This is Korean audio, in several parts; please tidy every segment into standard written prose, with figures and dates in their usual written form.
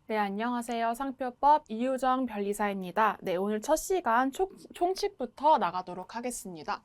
네, 안녕하세요. 상표법 이유정 변리사입니다. 네, 오늘 첫 시간 총칙부터 나가도록 하겠습니다.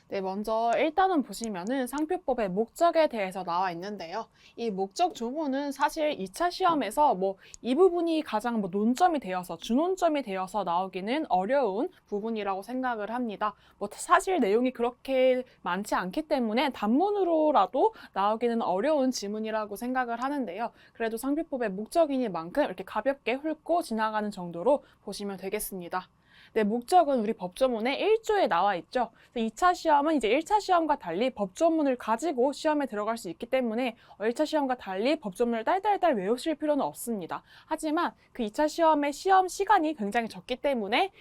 네, 먼저 일단은 보시면은 상표법의 목적에 대해서 나와 있는데요. 이 목적 조문은 사실 2차 시험에서 이 부분이 가장 논점이 되어서 주논점이 되어서 나오기는 어려운 부분이라고 생각을 합니다. 사실 내용이 그렇게 많지 않기 때문에 단문으로라도 나오기는 어려운 지문이라고 생각을 하는데요. 그래도 상표법의 목적이니만큼 이렇게 가볍게 훑고 지나가는 정도로 보시면 되겠습니다. 네, 목적은 우리 법조문의 1조에 나와 있죠. 2차 시험은 이제 1차 시험과 달리 법조문을 가지고 시험에 들어갈 수 있기 때문에 1차 시험과 달리 법조문을 딸딸딸 외우실 필요는 없습니다. 하지만 그 2차 시험의 시험 시간이 굉장히 적기 때문에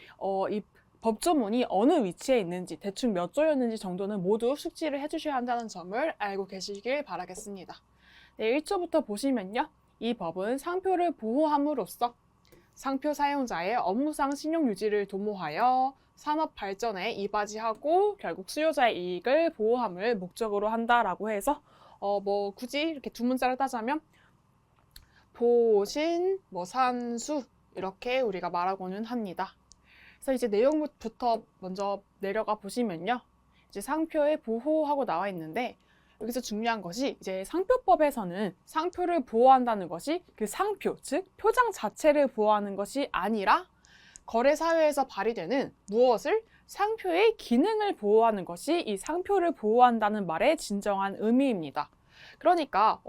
이 법조문이 어느 위치에 있는지, 대충 몇 조였는지 정도는 모두 숙지를 해주셔야 한다는 점을 알고 계시길 바라겠습니다. 네, 1조부터 보시면요. 이 법은 상표를 보호함으로써 상표 사용자의 업무상 신용 유지를 도모하여 산업 발전에 이바지하고 결국 수요자의 이익을 보호함을 목적으로 한다라고 해서 굳이 이렇게 두 문자를 따자면 보신, 산수 이렇게 우리가 말하고는 합니다. 그래서 이제 내용부터 먼저 내려가 보시면요. 이제 상표의 보호하고 나와 있는데 여기서 중요한 것이 이제 상표법에서는 상표를 보호한다는 것이 그 상표, 즉 표장 자체를 보호하는 것이 아니라 거래사회에서 발휘되는 무엇을? 상표의 기능을 보호하는 것이 이 상표를 보호한다는 말의 진정한 의미입니다. 그러니까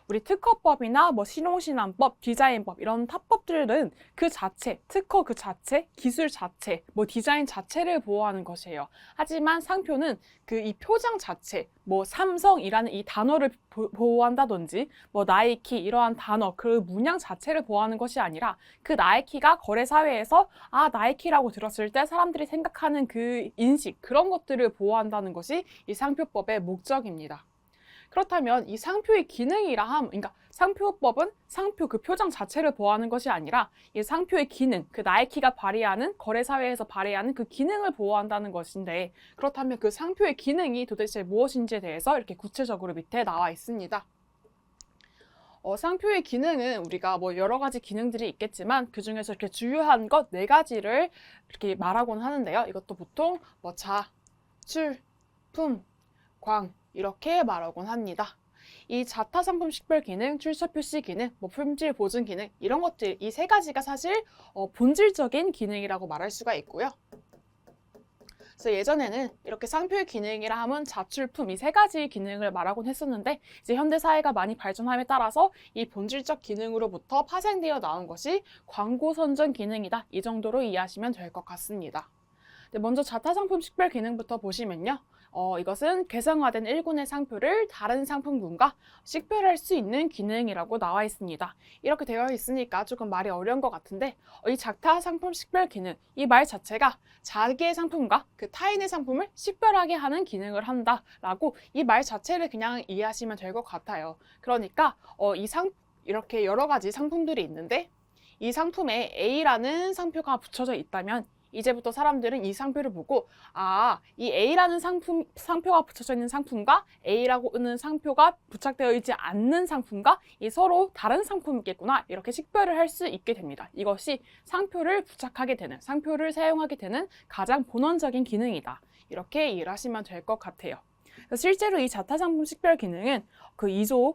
우리 특허법이나 신용신안법, 디자인법 이런 타법들은 그 자체, 특허 그 자체, 기술 자체, 디자인 자체를 보호하는 것이에요. 하지만 상표는 그 이 표장 자체, 삼성이라는 이 단어를 보호한다든지 나이키 이러한 단어, 그 문양 자체를 보호하는 것이 아니라 그 나이키가 거래사회에서 나이키라고 들었을 때 사람들이 생각하는 그 인식, 그런 것들을 보호한다는 것이 이 상표법의 목적입니다. 그렇다면 이 상표의 기능이라 그러니까 상표법은 상표 그 표장 자체를 보호하는 것이 아니라 이 상표의 기능, 그 나이키가 발휘하는 거래사회에서 발휘하는 그 기능을 보호한다는 것인데 그렇다면 그 상표의 기능이 도대체 무엇인지에 대해서 이렇게 구체적으로 밑에 나와 있습니다. 상표의 기능은 우리가 여러 가지 기능들이 있겠지만 그 중에서 이렇게 주요한 것 4가지를 이렇게 말하곤 하는데요. 이것도 보통 자, 출, 품, 광 이렇게 말하곤 합니다. 이 자타 상품 식별 기능, 출처 표시 기능, 품질 보증 기능 이런 것들 이 3가지가 사실 본질적인 기능이라고 말할 수가 있고요. 그래서 예전에는 이렇게 상표의 기능이라 하면 자출품 이 3가지 기능을 말하곤 했었는데 이제 현대 사회가 많이 발전함에 따라서 이 본질적 기능으로부터 파생되어 나온 것이 광고 선전 기능이다. 이 정도로 이해하시면 될 것 같습니다. 네, 먼저 자타 상품 식별 기능부터 보시면요. 이것은 개성화된 1군의 상표를 다른 상품군과 식별할 수 있는 기능이라고 나와 있습니다. 이렇게 되어 있으니까 조금 말이 어려운 것 같은데 이 자타 상품 식별 기능, 이 말 자체가 자기의 상품과 그 타인의 상품을 식별하게 하는 기능을 한다라고 이 말 자체를 그냥 이해하시면 될 것 같아요. 그러니까 이렇게 여러 가지 상품들이 있는데 이 상품에 A라는 상표가 붙여져 있다면 이제부터 사람들은 이 상표를 보고 이 A라는 상표가 붙여져 있는 상품과 A라고 하는 상표가 부착되어 있지 않는 상품과 이 서로 다른 상품이겠구나 이렇게 식별을 할 수 있게 됩니다. 이것이 상표를 부착하게 되는, 상표를 사용하게 되는 가장 본원적인 기능이다. 이렇게 이해를 하시면 될 것 같아요. 실제로 이 자타 상품 식별 기능은 그 2조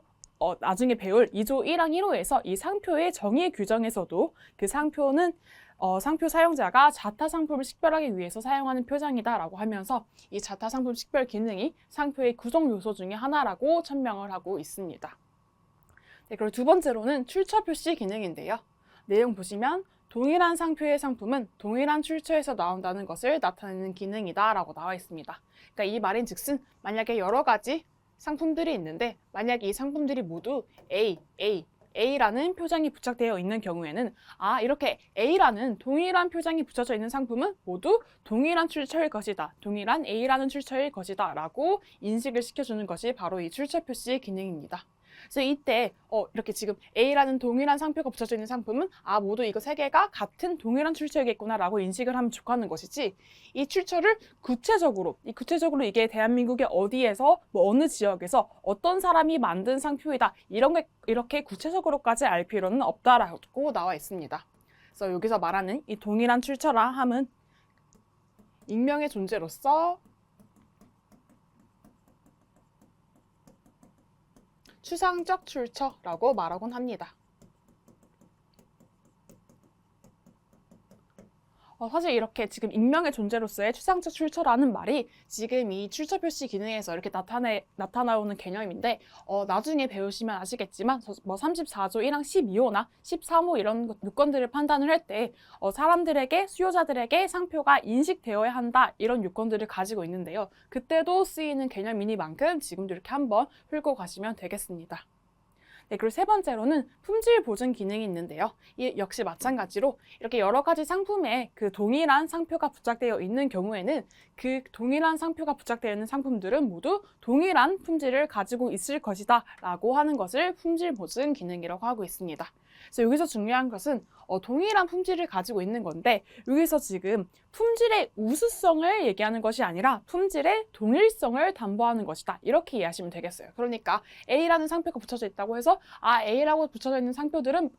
나중에 배울 2조 1항 1호에서 이 상표의 정의 규정에서도 그 상표는 상표 사용자가 자타 상품을 식별하기 위해서 사용하는 표장이다라고 하면서 이 자타 상품 식별 기능이 상표의 구성 요소 중에 하나라고 천명을 하고 있습니다. 네, 그리고 두 번째로는 출처 표시 기능인데요. 내용 보시면 동일한 상표의 상품은 동일한 출처에서 나온다는 것을 나타내는 기능이다라고 나와 있습니다. 그러니까 이 말인즉슨 만약에 여러 가지 상품들이 있는데 만약 이 상품들이 모두 A라는 표장이 부착되어 있는 경우에는 이렇게 A라는 동일한 표장이 붙여져 있는 상품은 모두 동일한 출처일 것이다. 동일한 A라는 출처일 것이다. 라고 인식을 시켜주는 것이 바로 이 출처 표시 기능입니다. 그래서 이때 이렇게 지금 A라는 동일한 상표가 붙여져 있는 상품은 모두 이거 세 개가 같은 동일한 출처이겠구나라고 인식을 하면 좋겠는 것이지, 이 출처를 구체적으로 이게 대한민국의 어디에서 뭐 어느 지역에서 어떤 사람이 만든 상표이다 이런 게 이렇게 구체적으로까지 알 필요는 없다라고 나와 있습니다. 그래서 여기서 말하는 이 동일한 출처라 함은 익명의 존재로서 추상적 출처라고 말하곤 합니다. 사실 이렇게 지금 익명의 존재로서의 추상적 출처라는 말이 지금 이 출처 표시 기능에서 이렇게 나타나오는 개념인데, 나중에 배우시면 아시겠지만 뭐 34조 1항 12호나 13호 이런 요건들을 판단을 할 때 사람들에게, 수요자들에게 상표가 인식되어야 한다 이런 요건들을 가지고 있는데요. 그때도 쓰이는 개념이니만큼 지금도 이렇게 한번 풀고 가시면 되겠습니다. 네, 그리고 세 번째로는 품질 보증 기능이 있는데요. 이 역시 마찬가지로 이렇게 여러 가지 상품에 그 동일한 상표가 부착되어 있는 경우에는 그 동일한 상표가 부착되어 있는 상품들은 모두 동일한 품질을 가지고 있을 것이다 라고 하는 것을 품질 보증 기능이라고 하고 있습니다. 그래서 여기서 중요한 것은 동일한 품질을 가지고 있는 건데, 여기서 지금 품질의 우수성을 얘기하는 것이 아니라 품질의 동일성을 담보하는 것이다 이렇게 이해하시면 되겠어요. 그러니까 A라는 상표가 붙여져 있다고 해서 A라고 붙여져 있는 상표들은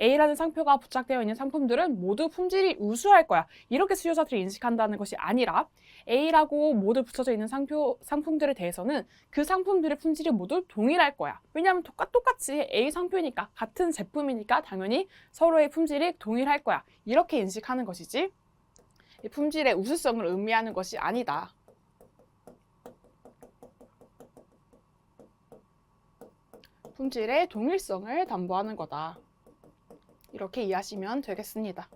A라는 상표가 부착되어 있는 상품들은 모두 품질이 우수할 거야 이렇게 수요자들이 인식한다는 것이 아니라, A라고 모두 붙여져 있는 상품들에 대해서는 그 상품들의 품질이 모두 동일할 거야. 왜냐하면 똑같이 A 상표니까, 같은 제품이니까 당연히 서로의 품질이 동일할 거야 이렇게 인식하는 것이지, 이 품질의 우수성을 의미하는 것이 아니다. 품질의 동일성을 담보하는 거다. 이렇게 이해하시면 되겠습니다.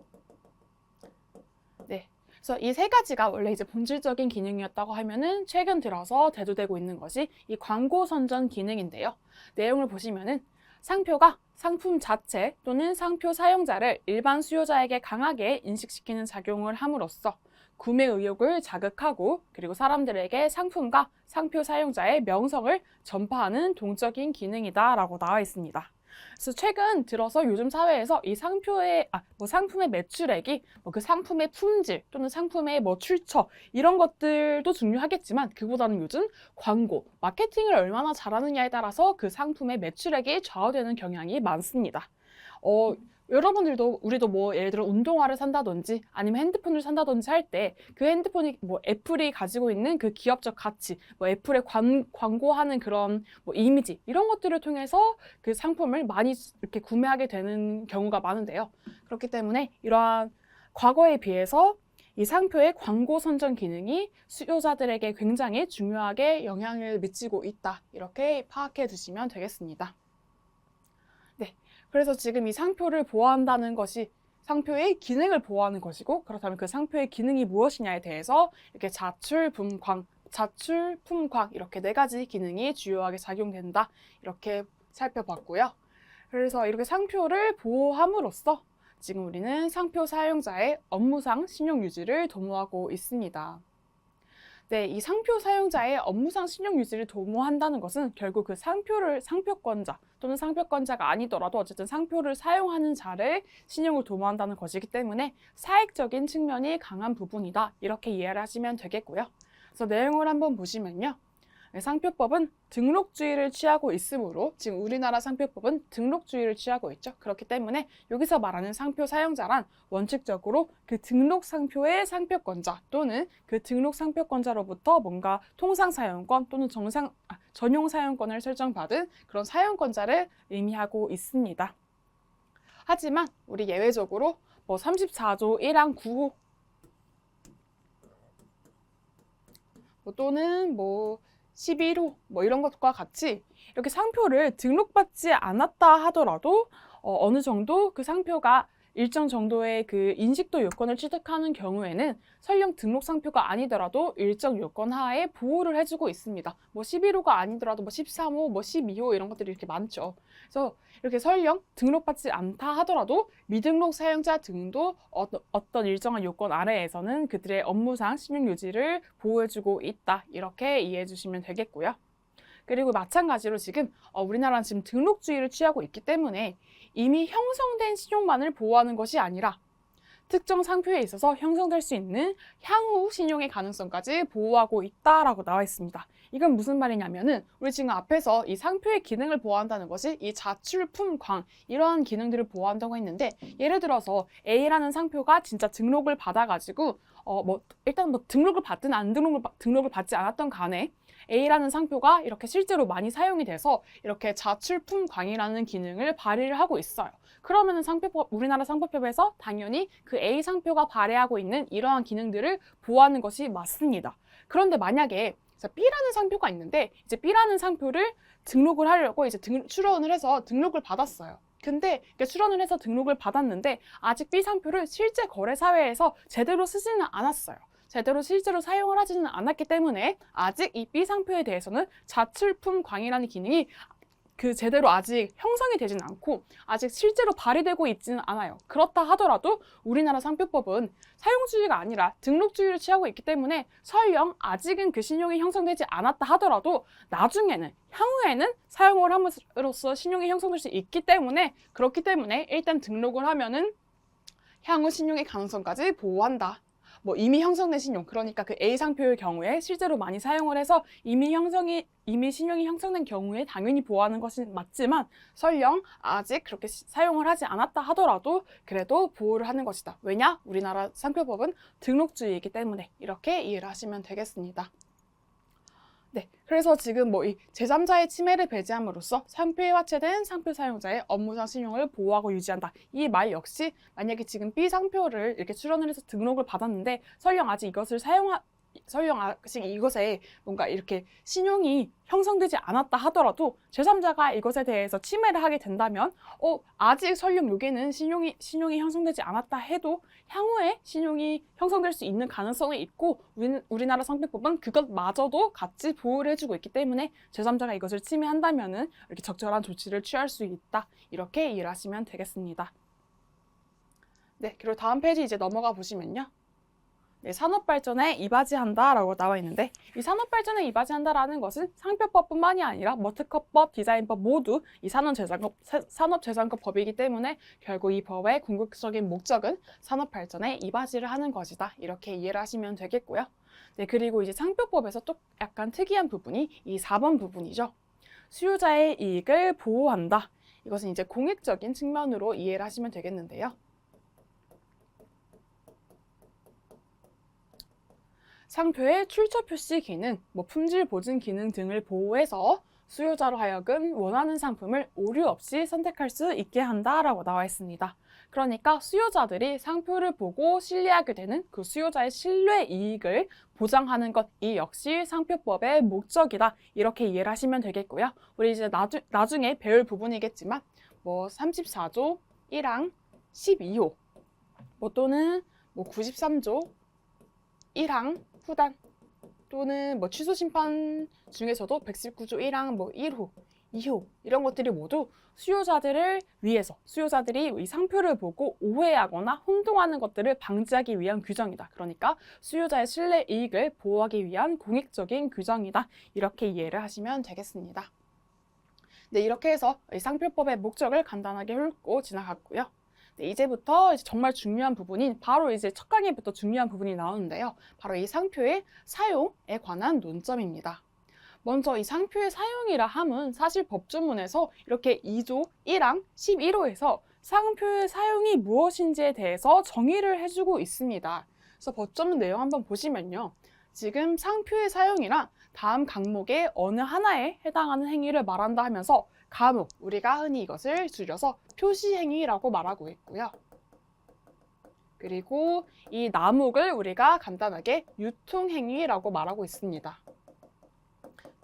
네. 그래서 이 세 가지가 원래 이제 본질적인 기능이었다고 하면은 최근 들어서 대두되고 있는 것이 이 광고 선전 기능인데요. 내용을 보시면은 상표가 상품 자체 또는 상표 사용자를 일반 수요자에게 강하게 인식시키는 작용을 함으로써 구매 의욕을 자극하고, 그리고 사람들에게 상품과 상표 사용자의 명성을 전파하는 동적인 기능이다라고 나와 있습니다. 그래서 최근 들어서 요즘 사회에서 이 상표의 상품의 매출액이 그 상품의 품질 또는 상품의 출처 이런 것들도 중요하겠지만, 그보다는 요즘 광고, 마케팅을 얼마나 잘하느냐에 따라서 그 상품의 매출액이 좌우되는 경향이 많습니다. 여러분들도, 우리도 예를 들어 운동화를 산다든지 아니면 핸드폰을 산다든지 할 때 그 핸드폰이 애플이 가지고 있는 그 기업적 가치, 애플의 광고하는 그런 이미지 이런 것들을 통해서 그 상품을 많이 이렇게 구매하게 되는 경우가 많은데요. 그렇기 때문에 이러한 과거에 비해서 이 상표의 광고 선전 기능이 수요자들에게 굉장히 중요하게 영향을 미치고 있다 이렇게 파악해 두시면 되겠습니다. 네. 그래서 지금 이 상표를 보호한다는 것이 상표의 기능을 보호하는 것이고, 그렇다면 그 상표의 기능이 무엇이냐에 대해서 이렇게 자출, 품광 이렇게 네 가지 기능이 주요하게 작용된다 이렇게 살펴봤고요. 그래서 이렇게 상표를 보호함으로써 지금 우리는 상표 사용자의 업무상 신용 유지를 도모하고 있습니다. 네, 이 상표 사용자의 업무상 신용 유지를 도모한다는 것은 결국 그 상표권자 또는 상표권자가 아니더라도 어쨌든 상표를 사용하는 자를 신용을 도모한다는 것이기 때문에 사익적인 측면이 강한 부분이다 이렇게 이해를 하시면 되겠고요. 그래서 내용을 한번 보시면요. 상표법은 등록주의를 취하고 있으므로, 지금 우리나라 상표법은 등록주의를 취하고 있죠. 그렇기 때문에 여기서 말하는 상표 사용자란 원칙적으로 그 등록 상표의 상표권자 또는 그 등록 상표권자로부터 뭔가 통상 사용권 또는 전용 사용권을 설정받은 그런 사용권자를 의미하고 있습니다. 하지만 우리 예외적으로 34조 1항 9호 또는 11호 이런 것과 같이 이렇게 상표를 등록받지 않았다 하더라도 어느 정도 그 상표가 일정 정도의 그 인식도 요건을 취득하는 경우에는 설령 등록 상표가 아니더라도 일정 요건 하에 보호를 해주고 있습니다. 11호가 아니더라도 13호, 12호 이런 것들이 이렇게 많죠. 그래서 이렇게 설령 등록받지 않다 하더라도 미등록 사용자 등도 어떤 일정한 요건 아래에서는 그들의 업무상 신용 유지를 보호해주고 있다 이렇게 이해해 주시면 되겠고요. 그리고 마찬가지로 지금 우리나라는 지금 등록주의를 취하고 있기 때문에 이미 형성된 신용만을 보호하는 것이 아니라 특정 상표에 있어서 형성될 수 있는 향후 신용의 가능성까지 보호하고 있다라고 나와 있습니다. 이건 무슨 말이냐면은 우리 지금 앞에서 이 상표의 기능을 보호한다는 것이 이 자출품 광 이러한 기능들을 보호한다고 했는데, 예를 들어서 A라는 상표가 진짜 등록을 받아가지고 일단 등록을 받든 안 등록을 받지 않았던 간에 A라는 상표가 이렇게 실제로 많이 사용이 돼서 이렇게 자출품 광이라는 기능을 발휘를 하고 있어요. 그러면은 우리나라 상표법에서 당연히 그 A 상표가 발휘하고 있는 이러한 기능들을 보호하는 것이 맞습니다. 그런데 만약에 B라는 상표가 있는데 이제 B라는 상표를 등록을 하려고 이제 출원을 해서 등록을 받았어요. 근데 출원을 해서 등록을 받았는데 아직 B 상표를 실제 거래 사회에서 제대로 쓰지는 않았어요. 제대로 실제로 사용을 하지는 않았기 때문에 아직 이 B 상표에 대해서는 자출품 광이라는 기능이 제대로 아직 형성이 되지는 않고 아직 실제로 발휘되고 있지는 않아요. 그렇다 하더라도 우리나라 상표법은 사용주의가 아니라 등록주의를 취하고 있기 때문에 설령 아직은 그 신용이 형성되지 않았다 하더라도 나중에는 향후에는 사용을 함으로써 신용이 형성될 수 있기 때문에, 그렇기 때문에 일단 등록을 하면은 향후 신용의 가능성까지 보호한다. 이미 형성된 신용, 그러니까 그 A 상표의 경우에 실제로 많이 사용을 해서 이미 신용이 형성된 경우에 당연히 보호하는 것은 맞지만 설령 아직 그렇게 사용을 하지 않았다 하더라도 그래도 보호를 하는 것이다. 왜냐? 우리나라 상표법은 등록주의이기 때문에. 이렇게 이해를 하시면 되겠습니다. 네, 그래서 지금 이 제3자의 침해를 배제함으로써 상표에 화체된 상표 사용자의 업무상 신용을 보호하고 유지한다. 이 말 역시 만약에 지금 B 상표를 이렇게 출원을 해서 등록을 받았는데 설령 아직 이것에 뭔가 이렇게 신용이 형성되지 않았다 하더라도 제3자가 이것에 대해서 침해를 하게 된다면 아직 설령 여기에는 신용이 형성되지 않았다 해도 향후에 신용이 형성될 수 있는 가능성이 있고 우리나라 상표법은 그것마저도 같이 보호를 해주고 있기 때문에 제3자가 이것을 침해한다면은 이렇게 적절한 조치를 취할 수 있다. 이렇게 이해를 하시면 되겠습니다. 네, 그리고 다음 페이지 이제 넘어가 보시면요. 네, 산업발전에 이바지한다라고 나와 있는데 이 산업발전에 이바지한다라는 것은 상표법뿐만이 아니라 특허법, 디자인법 모두 이 산업재산권 법이기 때문에 결국 이 법의 궁극적인 목적은 산업발전에 이바지를 하는 것이다. 이렇게 이해를 하시면 되겠고요. 네, 그리고 이제 상표법에서 또 약간 특이한 부분이 이 4번 부분이죠. 수요자의 이익을 보호한다. 이것은 이제 공익적인 측면으로 이해를 하시면 되겠는데요. 상표의 출처 표시 기능, 품질 보증 기능 등을 보호해서 수요자로 하여금 원하는 상품을 오류 없이 선택할 수 있게 한다라고 나와 있습니다. 그러니까 수요자들이 상표를 보고 신뢰하게 되는 그 수요자의 신뢰 이익을 보장하는 것, 이 역시 상표법의 목적이다. 이렇게 이해를 하시면 되겠고요. 우리 이제 나중에 배울 부분이겠지만 34조 1항 12호 또는 93조 1항 후단 또는 취소 심판 중에서도 119조 1항 1호, 2호 이런 것들이 모두 수요자들을 위해서 수요자들이 이 상표를 보고 오해하거나 혼동하는 것들을 방지하기 위한 규정이다. 그러니까 수요자의 신뢰 이익을 보호하기 위한 공익적인 규정이다. 이렇게 이해를 하시면 되겠습니다. 네, 이렇게 해서 이 상표법의 목적을 간단하게 훑고 지나갔고요. 네, 이제부터 정말 중요한 부분인 바로 이제 첫 강의부터 중요한 부분이 나오는데요. 바로 이 상표의 사용에 관한 논점입니다. 먼저 이 상표의 사용이라 함은 사실 법조문에서 이렇게 2조 1항 11호에서 상표의 사용이 무엇인지에 대해서 정의를 해주고 있습니다. 그래서 법조문 내용 한번 보시면요. 지금 상표의 사용이란 다음 강목의 어느 하나에 해당하는 행위를 말한다 하면서 가목, 우리가 흔히 이것을 줄여서 표시행위라고 말하고 있고요. 그리고 이 나목을 우리가 간단하게 유통행위라고 말하고 있습니다.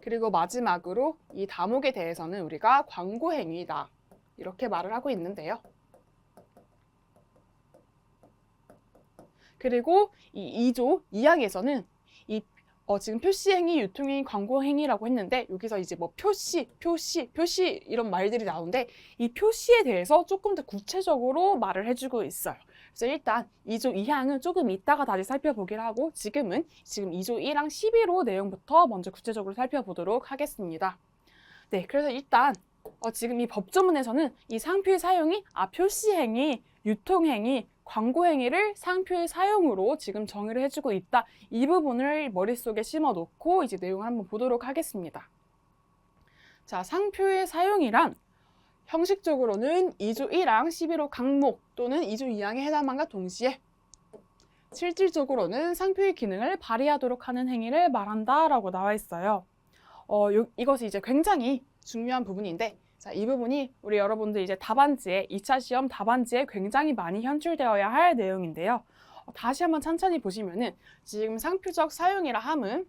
그리고 마지막으로 이 다목에 대해서는 우리가 광고행위다. 이렇게 말을 하고 있는데요. 그리고 이 2조 2항에서는 지금 표시행위, 유통행위, 광고행위라고 했는데 여기서 이제 표시 이런 말들이 나오는데 이 표시에 대해서 조금 더 구체적으로 말을 해주고 있어요. 그래서 일단 2조 2항은 조금 이따가 다시 살펴보기로 하고 지금 2조 1항 11호 내용부터 먼저 구체적으로 살펴보도록 하겠습니다. 네, 그래서 일단 지금 이 법조문에서는 이 상표의 사용이 표시행위, 유통행위, 광고행위를 상표의 사용으로 지금 정의를 해주고 있다. 이 부분을 머릿속에 심어놓고 이제 내용을 한번 보도록 하겠습니다. 자, 상표의 사용이란 형식적으로는 2조 1항 11호 강목 또는 2조 2항에 해당함과 동시에 실질적으로는 상표의 기능을 발휘하도록 하는 행위를 말한다라고 나와 있어요. 이것이 이제 굉장히 중요한 부분인데, 자, 이 부분이 우리 여러분들 이제 답안지에 2차 시험 답안지에 굉장히 많이 현출되어야 할 내용인데요. 다시 한번 천천히 보시면은 지금 상표적 사용이라 함은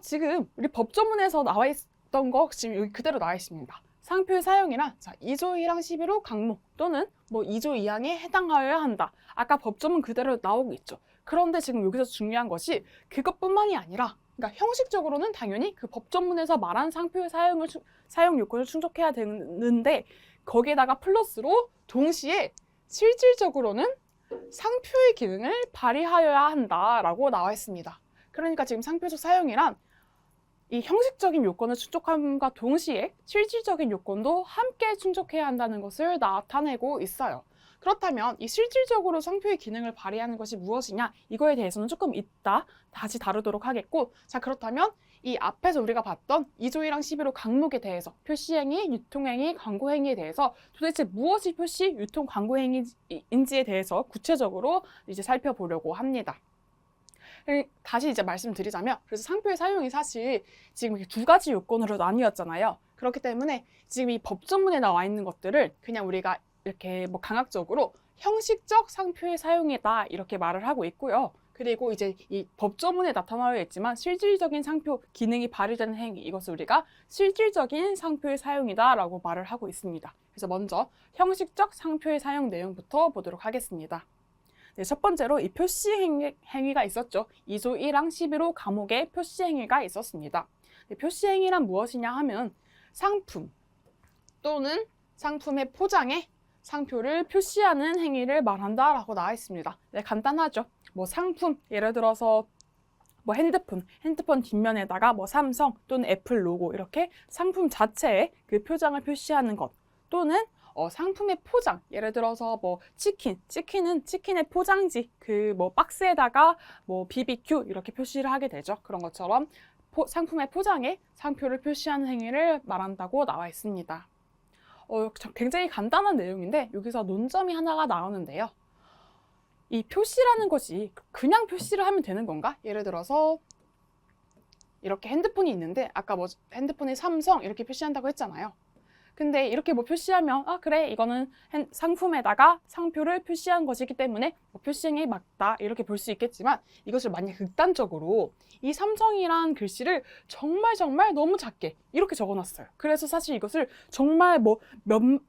지금 우리 법조문에서 나와 있던 거 지금 여기 그대로 나와 있습니다. 상표의 사용이란 2조 1항 11호 강목 또는 2조 2항에 해당하여야 한다. 아까 법조문 그대로 나오고 있죠. 그런데 지금 여기서 중요한 것이 그것뿐만이 아니라, 그러니까 형식적으로는 당연히 그 법조문에서 말한 상표의 사용 요건을 충족해야 되는데, 거기에다가 플러스로 동시에 실질적으로는 상표의 기능을 발휘하여야 한다라고 나와 있습니다. 그러니까 지금 상표적 사용이란 이 형식적인 요건을 충족함과 동시에 실질적인 요건도 함께 충족해야 한다는 것을 나타내고 있어요. 그렇다면 이 실질적으로 상표의 기능을 발휘하는 것이 무엇이냐, 이거에 대해서는 조금 이따 다시 다루도록 하겠고, 자, 그렇다면 이 앞에서 우리가 봤던 2조 1항 11호 강목에 대해서 표시행위, 유통행위, 광고행위에 대해서 도대체 무엇이 표시, 유통, 광고행위인지에 대해서 구체적으로 이제 살펴보려고 합니다. 다시 이제 말씀드리자면, 그래서 상표의 사용이 사실 지금 두 가지 요건으로 나뉘었잖아요. 그렇기 때문에 지금 이 법조문에 나와 있는 것들을 그냥 우리가 이렇게 강학적으로 형식적 상표의 사용이다 이렇게 말을 하고 있고요. 그리고 이제 이 법조문에 나타나어 있지만 실질적인 상표 기능이 발휘되는 행위, 이것을 우리가 실질적인 상표의 사용이다라고 말을 하고 있습니다. 그래서 먼저 형식적 상표의 사용 내용부터 보도록 하겠습니다. 네, 첫 번째로 이 표시행위가 있었죠. 2조 1항 11호 감옥에 표시행위가 있었습니다. 네, 표시행위란 무엇이냐 하면 상품 또는 상품의 포장에 상표를 표시하는 행위를 말한다라고 나와 있습니다. 네, 간단하죠. 상품, 예를 들어서 핸드폰 뒷면에다가 삼성 또는 애플 로고 이렇게 상품 자체에 그 표장을 표시하는 것, 또는 상품의 포장, 예를 들어서 치킨은 치킨의 포장지, 박스에다가 BBQ 이렇게 표시를 하게 되죠. 그런 것처럼 상품의 포장에 상표를 표시하는 행위를 말한다고 나와 있습니다. 굉장히 간단한 내용인데 여기서 논점이 하나가 나오는데요. 이 표시라는 것이 그냥 표시를 하면 되는 건가? 예를 들어서 이렇게 핸드폰이 있는데 아까 핸드폰에 삼성 이렇게 표시한다고 했잖아요. 근데 이렇게 표시하면 그래, 이거는 상품에다가 상표를 표시한 것이기 때문에 표시행위 맞다 이렇게 볼 수 있겠지만, 이것을 만약 극단적으로 이 삼성이란 글씨를 정말 너무 작게 이렇게 적어놨어요. 그래서 사실 이것을 정말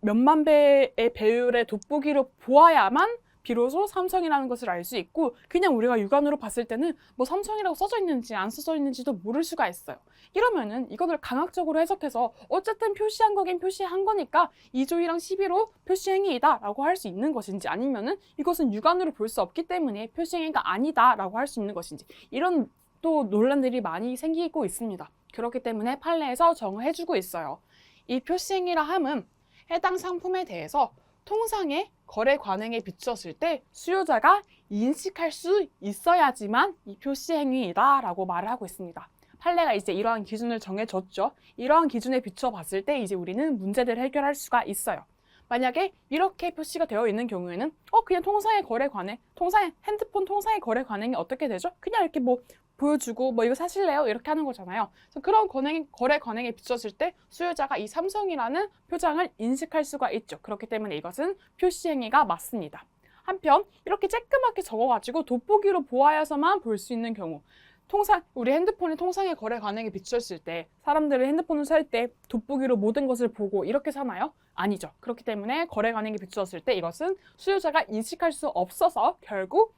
몇만 배의 배율의 돋보기로 보아야만 비로소 삼성이라는 것을 알 수 있고, 그냥 우리가 육안으로 봤을 때는 삼성이라고 써져 있는지 안 써져 있는지도 모를 수가 있어요. 이러면은 이거를 강학적으로 해석해서 어쨌든 표시한 거긴 표시한 거니까 2조 1항 11호 표시행위이다 라고 할 수 있는 것인지, 아니면은 이것은 육안으로 볼 수 없기 때문에 표시행위가 아니다 라고 할 수 있는 것인지, 이런 또 논란들이 많이 생기고 있습니다. 그렇기 때문에 판례에서 정의해주고 있어요. 이 표시행위라 함은 해당 상품에 대해서 통상의 거래 관행에 비추었을 때 수요자가 인식할 수 있어야지만 이 표시 행위이다 라고 말을 하고 있습니다. 판례가 이제 이러한 기준을 정해줬죠. 이러한 기준에 비추어 봤을 때 이제 우리는 문제들을 해결할 수가 있어요. 만약에 이렇게 표시가 되어 있는 경우에는 그냥 통상의 거래 관행, 핸드폰 통상의 거래 관행이 어떻게 되죠? 그냥 이렇게 보여주고 이거 사실래요? 이렇게 하는 거잖아요. 그래서 그런 거래 관행에 비추었을 때 수요자가 이 삼성이라는 표장을 인식할 수가 있죠. 그렇기 때문에 이것은 표시행위가 맞습니다. 한편 이렇게 쬐끄맣게 적어가지고 돋보기로 보아야서만 볼 수 있는 경우, 우리 핸드폰이 통상의 거래 관행에 비추었을 때 사람들이 핸드폰을 살 때 돋보기로 모든 것을 보고 이렇게 사나요? 아니죠. 그렇기 때문에 거래 관행에 비추었을 때 이것은 수요자가 인식할 수 없어서 결국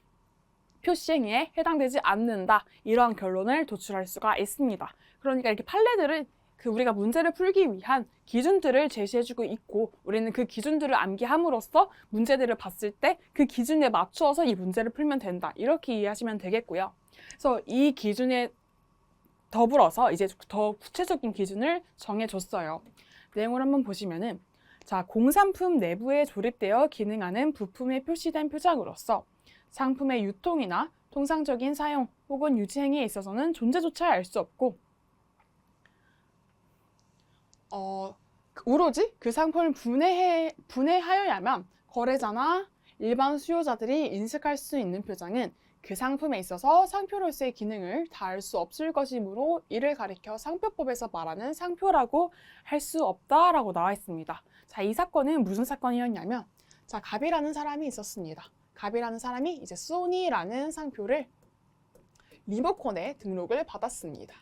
표시행위에 해당되지 않는다, 이러한 결론을 도출할 수가 있습니다. 그러니까 이렇게 판례들은 우리가 문제를 풀기 위한 기준들을 제시해주고 있고, 우리는 그 기준들을 암기함으로써 문제들을 봤을 때 그 기준에 맞추어서 이 문제를 풀면 된다, 이렇게 이해하시면 되겠고요. 그래서 이 기준에 더불어서 이제 더 구체적인 기준을 정해줬어요. 내용을 한번 보시면은 자, 공산품 내부에 조립되어 기능하는 부품에 표시된 표장으로서 상품의 유통이나 통상적인 사용 혹은 유지 행위에 있어서는 존재조차 알 수 없고 오로지 그 상품을 분해하여야만 거래자나 일반 수요자들이 인식할 수 있는 표장은 그 상품에 있어서 상표로서의 기능을 다할 수 없을 것이므로 이를 가리켜 상표법에서 말하는 상표라고 할 수 없다라고 나와 있습니다. 자, 이 사건은 무슨 사건이었냐면 자, 갑이라는 사람이 있었습니다. 갑이라는 사람이 이제 소니라는 상표를 리모컨에 등록을 받았습니다.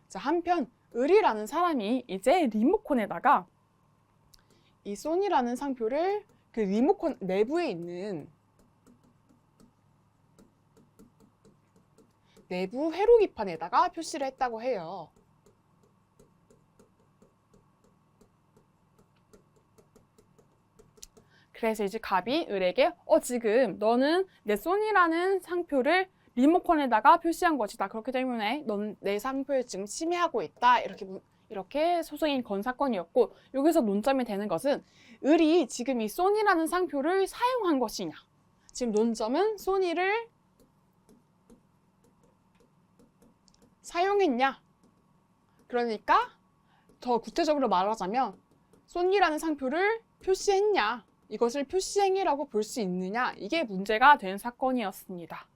자, 한편 을이라는 사람이 이제 리모컨에다가 이 소니라는 상표를 그 리모컨 내부에 있는 내부 회로기판에다가 표시를 했다고 해요. 그래서 이제 갑이 을에게 지금 너는 내 소니라는 상표를 리모컨에다가 표시한 것이다. 그렇기 때문에 너는 내 상표를 지금 침해하고 있다. 이렇게 소송이 건 사건이었고 여기서 논점이 되는 것은 을이 지금 이 소니라는 상표를 사용한 것이냐. 지금 논점은 소니를 사용했냐. 그러니까 더 구체적으로 말하자면 소니라는 상표를 표시했냐. 이것을 표시행위라고 볼 수 있느냐. 이게 문제가 된 사건이었습니다.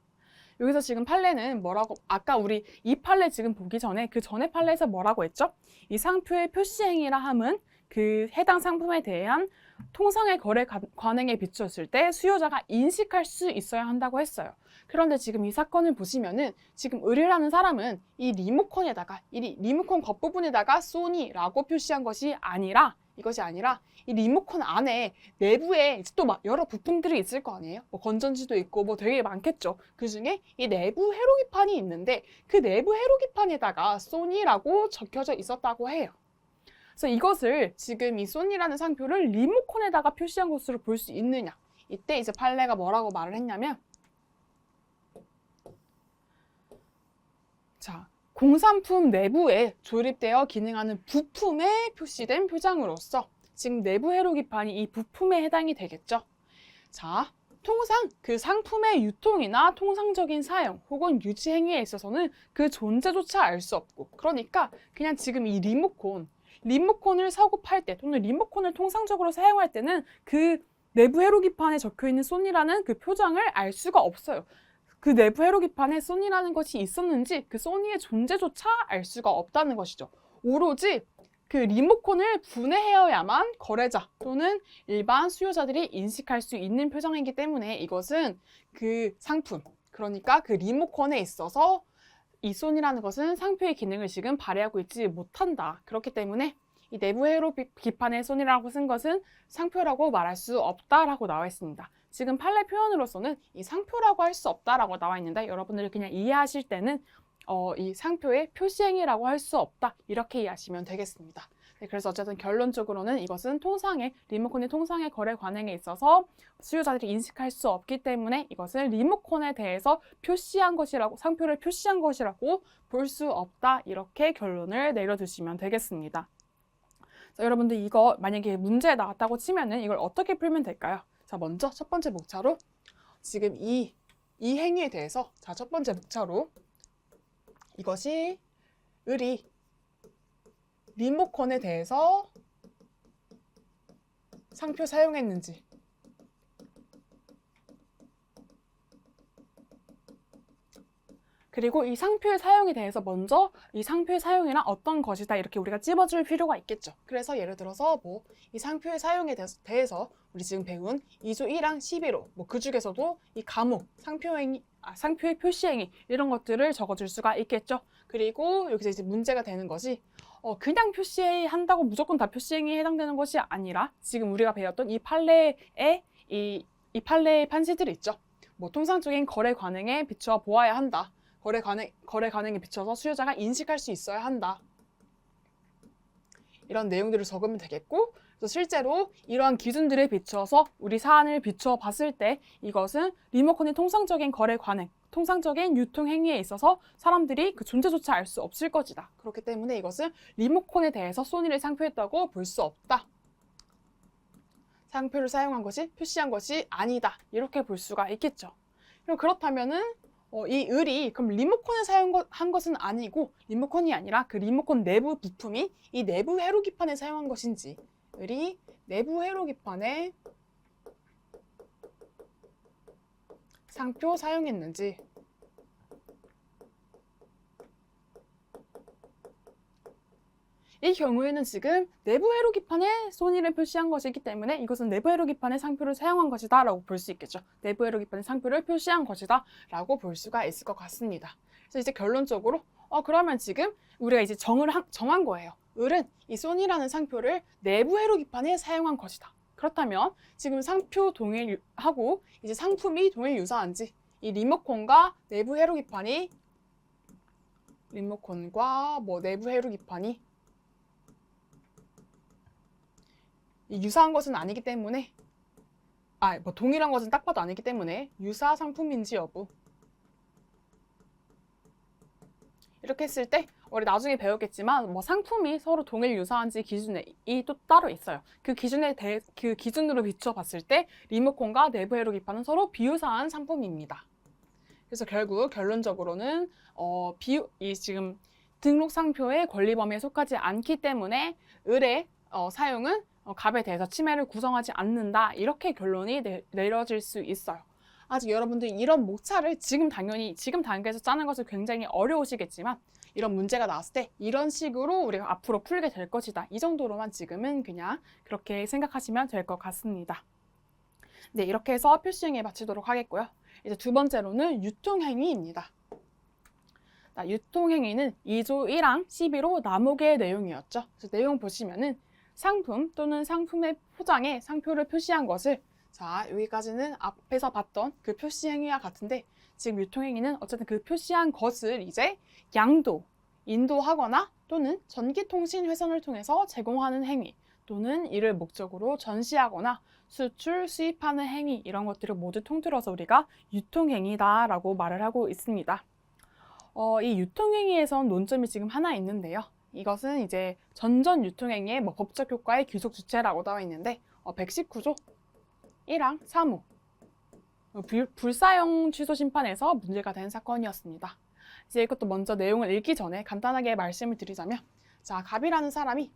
여기서 지금 판례는 뭐라고, 아까 우리 이 판례 지금 보기 전에 그 전에 판례에서 뭐라고 했죠? 이 상표의 표시행위라 함은 그 해당 상품에 대한 통상의 거래 관행에 비추었을 때 수요자가 인식할 수 있어야 한다고 했어요. 그런데 지금 이 사건을 보시면은 지금 을이라는 사람은 이 리모컨 겉부분에다가 소니라고 표시한 것이 아니라 이 리모컨 안에 내부에 또 막 여러 부품들이 있을 거 아니에요? 뭐 건전지도 있고 뭐 되게 많겠죠. 그 중에 이 내부 회로기판이 있는데 그 내부 회로기판에다가 소니라고 적혀져 있었다고 해요. 그래서 이것을 지금 이 소니라는 상표를 리모컨에다가 표시한 것으로 볼 수 있느냐. 이때 이제 판례가 뭐라고 말을 했냐면 자, 공산품 내부에 조립되어 기능하는 부품에 표시된 표장으로서 지금 내부 회로기판이 이 부품에 해당이 되겠죠. 자, 통상 그 상품의 유통이나 통상적인 사용 혹은 유지 행위에 있어서는 그 존재조차 알 수 없고 그러니까 그냥 지금 이 리모컨을 사고 팔 때 또는 리모컨을 통상적으로 사용할 때는 그 내부 회로기판에 적혀있는 소니라는 그 표장을 알 수가 없어요. 그 내부 회로기판에 소니라는 것이 있었는지 그 소니의 존재조차 알 수가 없다는 것이죠. 오로지 그 리모컨을 분해하여야만 거래자 또는 일반 수요자들이 인식할 수 있는 표장이기 때문에 이것은 그 상품, 그러니까 그 리모컨에 있어서 이 소니라는 것은 상표의 기능을 지금 발휘하고 있지 못한다. 그렇기 때문에 이 내부 회로기판에 소니라고 쓴 것은 상표라고 말할 수 없다라고 나와 있습니다. 지금 판례 표현으로서는 이 상표라고 할 수 없다라고 나와 있는데 여러분들이 그냥 이해하실 때는 이 상표의 표시행위라고 할 수 없다 이렇게 이해하시면 되겠습니다. 네, 그래서 어쨌든 결론적으로는 이것은 리모컨의 통상의 거래 관행에 있어서 수요자들이 인식할 수 없기 때문에 이것을 리모컨에 대해서 상표를 표시한 것이라고 볼 수 없다 이렇게 결론을 내려두시면 되겠습니다. 자, 여러분들 이거 만약에 문제에 나왔다고 치면은 이걸 어떻게 풀면 될까요? 자, 먼저 첫 번째 목차로 지금 이 행위에 대해서 첫 번째 목차로 이것이 을이 리모컨에 대해서 상표 사용했는지 그리고 이 상표의 사용에 대해서 먼저 이 상표의 사용이란 어떤 것이다 이렇게 우리가 찝어줄 필요가 있겠죠. 그래서 예를 들어서 이 상표의 사용에 대해서 우리 지금 배운 2조 1항 11호 그 중에서도 이 과목, 상표의 표시행위 이런 것들을 적어줄 수가 있겠죠. 그리고 여기서 이제 문제가 되는 것이 그냥 표시한다고 무조건 다 표시행위에 해당되는 것이 아니라 지금 우리가 배웠던 이 판례의 이 판례의 판시들이 있죠. 통상적인 거래 관행에 비추어 보아야 한다. 거래 관행에 비춰서 수요자가 인식할 수 있어야 한다. 이런 내용들을 적으면 되겠고 그래서 실제로 이러한 기준들에 비추어서 우리 사안을 비추어 봤을 때 이것은 리모컨의 통상적인 거래 관행, 통상적인 유통 행위에 있어서 사람들이 그 존재조차 알 수 없을 것이다. 그렇기 때문에 이것은 리모컨에 대해서 소니를 상표했다고 볼 수 없다. 상표를 사용한 것이 표시한 것이 아니다. 이렇게 볼 수가 있겠죠. 그럼 그렇다면은 이 을이 그럼 리모컨을 사용한 것은 아니고 리모컨이 아니라 그 리모컨 내부 부품이 이 내부 회로기판에 사용한 것인지 을이 내부 회로기판에 상표 사용했는지 이 경우에는 지금 내부 회로기판에 소니를 표시한 것이기 때문에 이것은 내부 회로기판의 상표를 사용한 것이다 라고 볼 수 있겠죠. 내부 회로기판의 상표를 표시한 것이다 라고 볼 수가 있을 것 같습니다. 그래서 이제 결론적으로 그러면 지금 우리가 이제 정한 거예요. 을은 이 소니라는 상표를 내부 회로기판에 사용한 것이다. 그렇다면 지금 상표 동일하고 이제 상품이 동일 유사한지 이 리모컨과 내부 회로기판이 내부 회로기판이 유사한 것은 아니기 때문에 동일한 것은 딱 봐도 아니기 때문에 유사 상품인지 여부 이렇게 했을 때 우리 나중에 배우겠지만 상품이 서로 동일 유사한지 기준이 또 따로 있어요. 그 기준으로 비춰 봤을 때 리모컨과 내부 회로기판은 서로 비유사한 상품입니다. 그래서 결국 결론적으로는 이 지금 등록 상표의 권리 범위에 속하지 않기 때문에 을의 사용은 갑에 대해서 침해를 구성하지 않는다. 이렇게 결론이 내려질 수 있어요. 아직 여러분들이 이런 목차를 지금 단계에서 짜는 것은 굉장히 어려우시겠지만 이런 문제가 나왔을 때 이런 식으로 우리가 앞으로 풀게 될 것이다. 이 정도로만 지금은 그냥 그렇게 생각하시면 될 것 같습니다. 네, 이렇게 해서 표시행위에 마치도록 하겠고요. 이제 두 번째로는 유통행위입니다. 유통행위는 2조 1항 12호 남욱의 내용이었죠. 그래서 내용 보시면은 상품 또는 상품의 포장에 상표를 표시한 것을 여기까지는 앞에서 봤던 그 표시 행위와 같은데 지금 유통행위는 어쨌든 그 표시한 것을 이제 인도하거나 또는 전기통신 회선을 통해서 제공하는 행위 또는 이를 목적으로 전시하거나 수출, 수입하는 행위 이런 것들을 모두 통틀어서 우리가 유통행위다라고 말을 하고 있습니다. 이 유통행위에선 논점이 지금 하나 있는데요. 이것은 이제 전전 유통행위의 법적 효과의 귀속 주체라고 나와 있는데 119조 1항 3호 불사용 취소 심판에서 문제가 된 사건이었습니다. 이제 이것도 먼저 내용을 읽기 전에 간단하게 말씀을 드리자면 갑이라는 사람이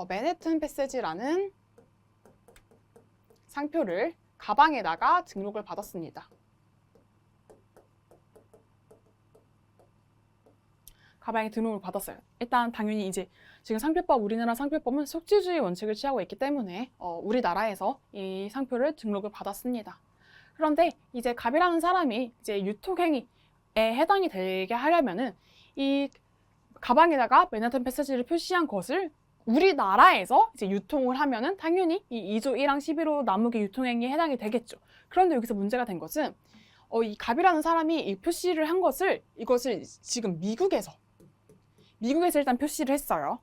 맨해튼 패세지라는 상표를 가방에다가 등록을 받았습니다. 가방에 등록을 받았어요. 일단 당연히 이제 지금 우리나라 상표법은 속지주의 원칙을 취하고 있기 때문에 우리나라에서 이 상표를 등록을 받았습니다. 그런데 이제 갑이라는 사람이 이제 유통행위에 해당이 되게 하려면은 이 가방에다가 맨하튼 패세지를 표시한 것을 우리나라에서 이제 유통을 하면은 당연히 이 2조 1항 11호 남욱의 유통행위에 해당이 되겠죠. 그런데 여기서 문제가 된 것은 이 갑이라는 사람이 이 표시를 한 것을 이것을 지금 미국에서 일단 표시를 했어요.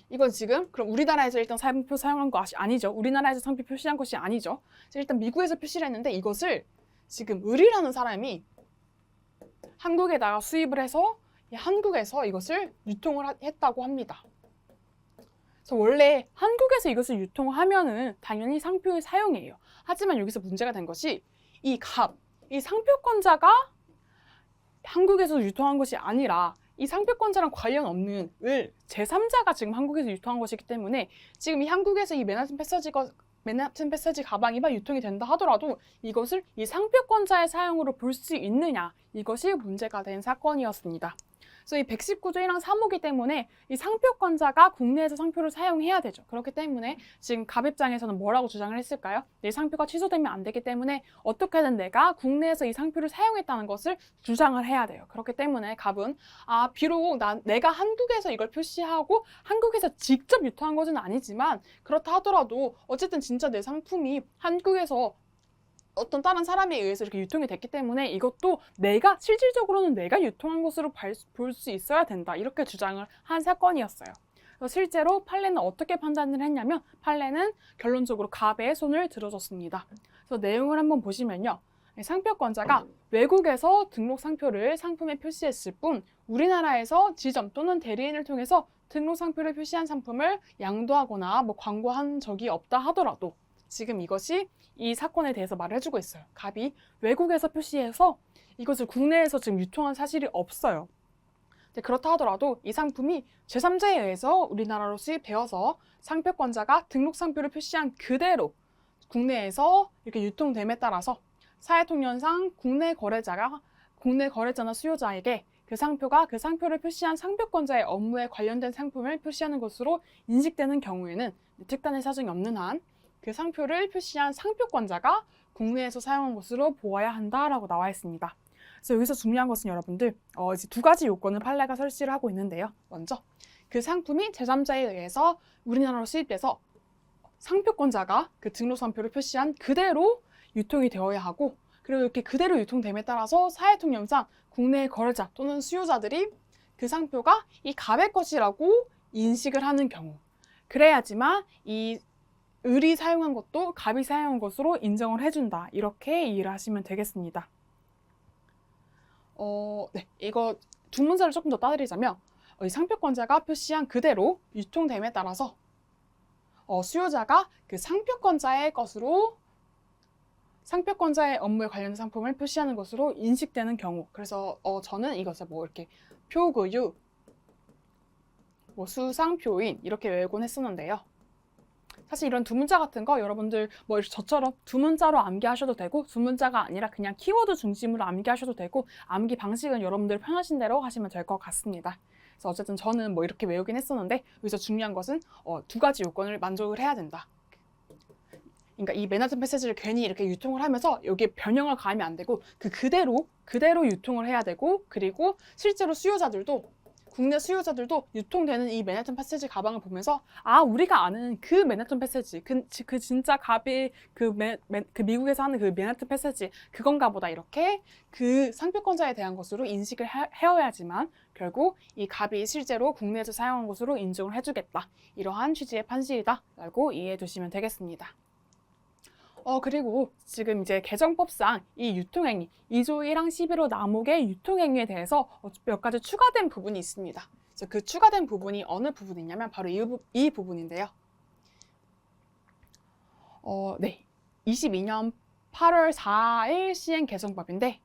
이건 지금 그럼 우리나라에서 일단 상표 사용한 거 아니죠. 우리나라에서 상표 표시한 것이 아니죠. 일단 미국에서 표시를 했는데 이것을 지금 을이라는 사람이 한국에다가 수입을 해서 한국에서 이것을 유통을 했다고 합니다. 그래서 원래 한국에서 이것을 유통하면은 당연히 상표의 사용이에요. 하지만 여기서 문제가 된 것이 이 상표권자가 한국에서 유통한 것이 아니라 이 상표권자랑 관련 없는 제3자가 지금 한국에서 유통한 것이기 때문에 지금 이 한국에서 이 맨하튼 패세지 가방이 유통이 된다 하더라도 이것을 이 상표권자의 사용으로 볼 수 있느냐 이것이 문제가 된 사건이었습니다. 그래서 이 119조 1항 3호기 때문에 이 상표권자가 국내에서 상표를 사용해야 되죠. 그렇기 때문에 지금 갑 입장에서는 뭐라고 주장을 했을까요? 내 상표가 취소되면 안 되기 때문에 어떻게든 내가 국내에서 이 상표를 사용했다는 것을 주장을 해야 돼요. 그렇기 때문에 갑은 비록 내가 한국에서 이걸 표시하고 한국에서 직접 유통한 것은 아니지만 그렇다 하더라도 어쨌든 진짜 내 상품이 한국에서 어떤 다른 사람에 의해서 이렇게 유통이 됐기 때문에 이것도 실질적으로는 내가 유통한 것으로 볼 수 있어야 된다. 이렇게 주장을 한 사건이었어요. 그래서 실제로 판례는 어떻게 판단을 했냐면 판례는 결론적으로 갑의 손을 들어줬습니다. 그래서 내용을 한번 보시면요. 상표권자가 외국에서 등록 상표를 상품에 표시했을 뿐 우리나라에서 지점 또는 대리인을 통해서 등록 상표를 표시한 상품을 양도하거나 광고한 적이 없다 하더라도 지금 이것이 이 사건에 대해서 말을 해주고 있어요. 갑이 외국에서 표시해서 이것을 국내에서 지금 유통한 사실이 없어요. 그렇다 하더라도 이 상품이 제3자에 의해서 우리나라로 수입되어서 상표권자가 등록 상표를 표시한 그대로 국내에서 이렇게 유통됨에 따라서 사회통념상 국내 거래자나 수요자에게 그 상표가 그 상표를 표시한 상표권자의 업무에 관련된 상품을 표시하는 것으로 인식되는 경우에는 특단의 사정이 없는 한 그 상표를 표시한 상표권자가 국내에서 사용한 것으로 보아야 한다라고 나와 있습니다. 그래서 여기서 중요한 것은 여러분들 이제 두 가지 요건을 판례가 설치를 하고 있는데요. 먼저 그 상품이 제3자에 의해서 우리나라로 수입돼서 상표권자가 그 등록 상표를 표시한 그대로 유통이 되어야 하고 그리고 이렇게 그대로 유통됨에 따라서 사회통념상 국내 거래자 또는 수요자들이 그 상표가 이 갑의 것이라고 인식을 하는 경우 그래야지만 이 을이 사용한 것도 갑이 사용한 것으로 인정을 해준다. 이렇게 이해를 하시면 되겠습니다. 네, 이거 두 문제를 조금 더 따드리자면 이 상표권자가 표시한 그대로 유통됨에 따라서 수요자가 그 상표권자의 것으로 상표권자의 업무에 관련된 상품을 표시하는 것으로 인식되는 경우 그래서 저는 이것을 이렇게 표구유, 수상표인 이렇게 외우곤 했었는데요. 사실 이런 두 문자 같은 거 여러분들 저처럼 두 문자로 암기하셔도 되고 두 문자가 아니라 그냥 키워드 중심으로 암기하셔도 되고 암기 방식은 여러분들 편하신 대로 하시면 될 것 같습니다. 그래서 어쨌든 저는 이렇게 외우긴 했었는데 여기서 중요한 것은 두 가지 요건을 만족을 해야 된다. 그러니까 이 맨하튼 패세지를 괜히 이렇게 유통을 하면서 여기에 변형을 가하면 안 되고 그대로 유통을 해야 되고 그리고 실제로 국내 수요자들도 유통되는 이 맨하튼 패세지 가방을 보면서 우리가 아는 그 맨하튼 패세지 그 진짜 갑이 그 미국에서 하는 그 맨하튼 패세지 그건가 보다 이렇게 그 상표권자에 대한 것으로 인식을 해야지만 결국 이 갑이 실제로 국내에서 사용한 것으로 인정을 해주겠다. 이러한 취지의 판시이다 라고 이해해 두시면 되겠습니다. 그리고 지금 이제 개정법상 이 유통행위 2조 1항 11호 남욱의 유통행위에 대해서 몇 가지 추가된 부분이 있습니다. 그래서 그 추가된 부분이 어느 부분이냐면 바로 이 부분인데요. 네, 22년 8월 4일 시행 개정법인데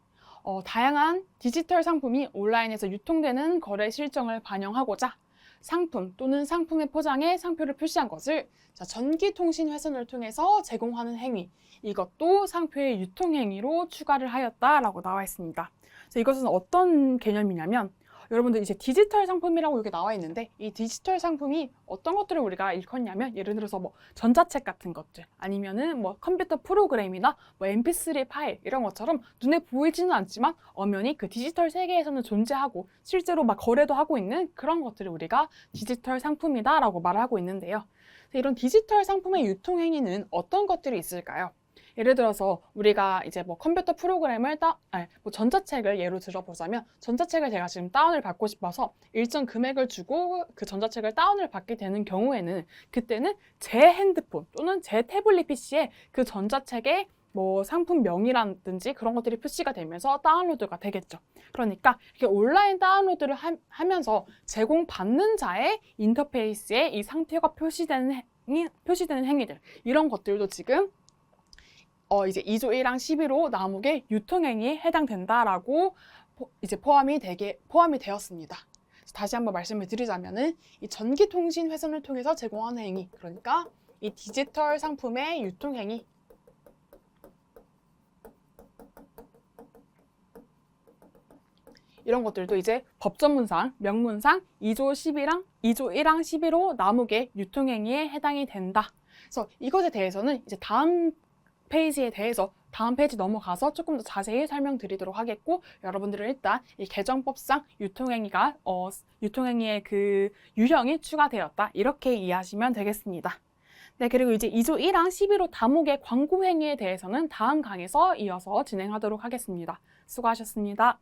다양한 디지털 상품이 온라인에서 유통되는 거래 실정을 반영하고자 상품 또는 상품의 포장에 상표를 표시한 것을 전기통신회선을 통해서 제공하는 행위 이것도 상표의 유통행위로 추가를 하였다라고 나와 있습니다. 그래서 이것은 어떤 개념이냐면 여러분들 이제 디지털 상품이라고 여기 나와 있는데 이 디지털 상품이 어떤 것들을 우리가 일컫냐면 예를 들어서 전자책 같은 것들 아니면은 컴퓨터 프로그램이나 mp3 파일 이런 것처럼 눈에 보이지는 않지만 엄연히 그 디지털 세계에서는 존재하고 실제로 거래도 하고 있는 그런 것들을 우리가 디지털 상품이다라고 말을 하고 있는데요. 이런 디지털 상품의 유통 행위는 어떤 것들이 있을까요? 예를 들어서 우리가 이제 컴퓨터 프로그램을 전자책을 예로 들어보자면 전자책을 제가 지금 다운을 받고 싶어서 일정 금액을 주고 그 전자책을 다운을 받게 되는 경우에는 그때는 제 핸드폰 또는 제 태블릿 PC에 그 전자책의 상품명이라든지 그런 것들이 표시가 되면서 다운로드가 되겠죠. 그러니까 이렇게 온라인 다운로드를 하면서 제공받는 자의 인터페이스에 이 상표가 표시되는 행위들 이런 것들도 지금 이제 2조 1항 11호 남욱의 유통행위에 해당된다라고 이제 포함이 되었습니다. 다시 한번 말씀을 드리자면은 이 전기통신 회선을 통해서 제공하는 행위, 그러니까 이 디지털 상품의 유통행위 이런 것들도 이제 법전문상, 명문상 2조 1항 11호 남욱의 유통행위에 해당이 된다. 그래서 이것에 대해서는 이제 다음 페이지 넘어가서 조금 더 자세히 설명드리도록 하겠고 여러분들은 일단 이 개정법상 유통행위의 그 유형이 추가되었다 이렇게 이해하시면 되겠습니다. 네, 그리고 이제 2조 1항 11호 다목의 광고행위에 대해서는 다음 강에서 이어서 진행하도록 하겠습니다. 수고하셨습니다.